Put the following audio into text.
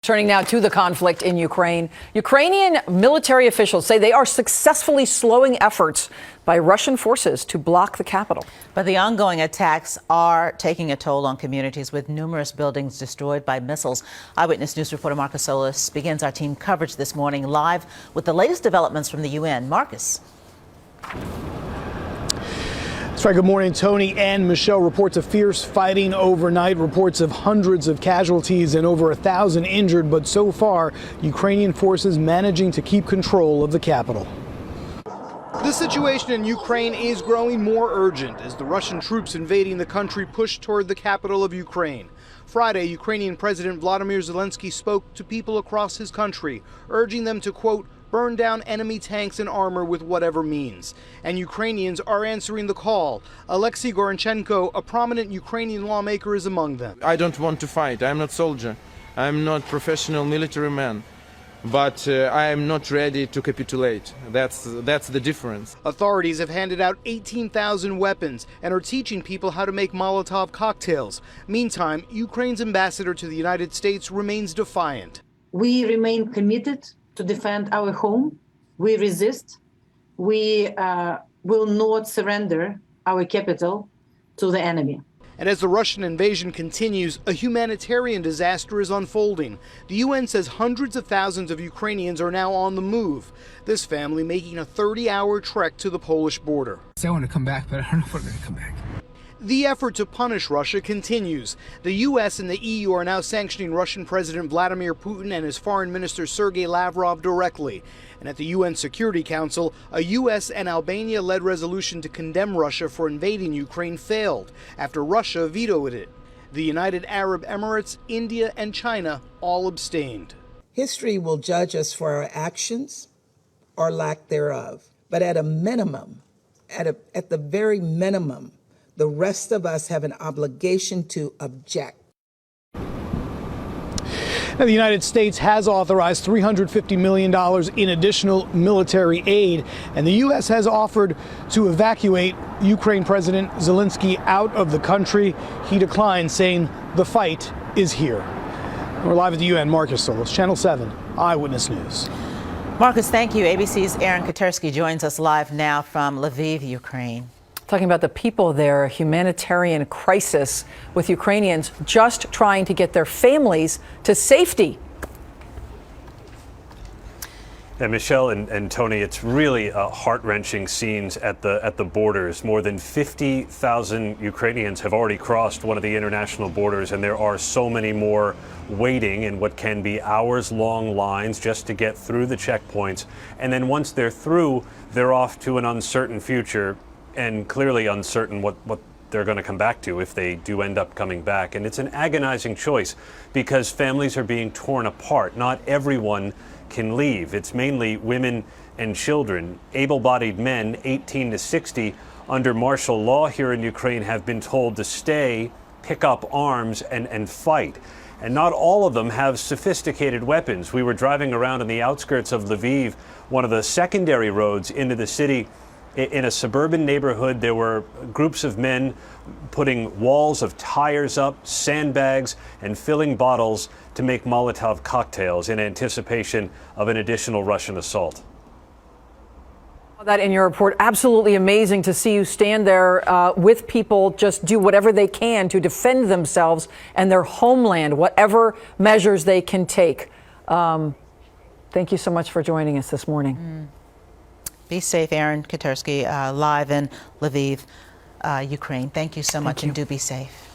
Turning now to the conflict in Ukraine. Ukrainian military officials say they are successfully slowing efforts by Russian forces to block the capital. But the ongoing attacks are taking a toll on communities, with numerous buildings destroyed by missiles. Eyewitness News reporter Marcus Solis begins our team coverage this morning live with the latest developments from the UN. Marcus. That's right. Good morning, Tony and Michelle. Reports of fierce fighting overnight, reports of hundreds of casualties and over 1,000 injured. But so far, Ukrainian forces managing to keep control of the capital. The situation in Ukraine is growing more urgent as the Russian troops invading the country push toward the capital of Ukraine. Friday, Ukrainian President Vladimir Zelensky spoke to people across his country, urging them to, quote, burn down enemy tanks and armor with whatever means. And Ukrainians are answering the call. Alexei Goranchenko, a prominent Ukrainian lawmaker, is among them. I don't want to fight. I'm not soldier. I'm not professional military man. But I am not ready to capitulate. That's the difference. Authorities have handed out 18,000 weapons and are teaching people how to make Molotov cocktails. Meantime, Ukraine's ambassador to the United States remains defiant. We remain committed to defend our home. We resist. We will not surrender our capital to the enemy. And as the Russian invasion continues, a humanitarian disaster is unfolding. The UN says hundreds of thousands of Ukrainians are now on the move. This family making a 30-hour trek to the Polish border. I want to come back, but I don't know if we're going to come back. The effort to punish Russia continues. The U.S. and the EU are now sanctioning Russian President Vladimir Putin and his Foreign Minister Sergei Lavrov directly. And at the UN Security Council, a U.S. and Albania-led resolution to condemn Russia for invading Ukraine failed after Russia vetoed it. The United Arab Emirates, India, and China all abstained. History will judge us for our actions or lack thereof. But at a minimum, at the very minimum, the rest of us have an obligation to object. Now, the United States has authorized $350 million in additional military aid, and the U.S. has offered to evacuate Ukraine President Zelensky out of the country. He declined, saying the fight is here. We're live at the UN. Marcus Solis, Channel 7, Eyewitness News. Marcus, thank you. ABC's Aaron Katersky joins us live now from Lviv, Ukraine. Talking about the people there, a humanitarian crisis with Ukrainians just trying to get their families to safety. And Michelle and Tony, it's really heart-wrenching scenes at the borders. More than 50,000 Ukrainians have already crossed one of the international borders, and there are so many more waiting in what can be hours-long lines just to get through the checkpoints. And then once they're through, they're off to an uncertain future, and clearly uncertain what they're going to come back to if they do end up coming back. And it's an agonizing choice because families are being torn apart. Not everyone can leave. It's mainly women and children. Able-bodied men, 18 to 60, under martial law here in Ukraine have been told to stay, pick up arms, and fight. And not all of them have sophisticated weapons. We were driving around in the outskirts of Lviv, one of the secondary roads into the city. In a suburban neighborhood, there were groups of men putting walls of tires up, sandbags, and filling bottles to make Molotov cocktails in anticipation of an additional Russian assault. That in your report, absolutely amazing to see you stand there with people, just do whatever they can to defend themselves and their homeland, whatever measures they can take. Thank you so much for joining us this morning. Be safe, Aaron Katersky, live in Lviv, Ukraine. Thank you so much, and do be safe.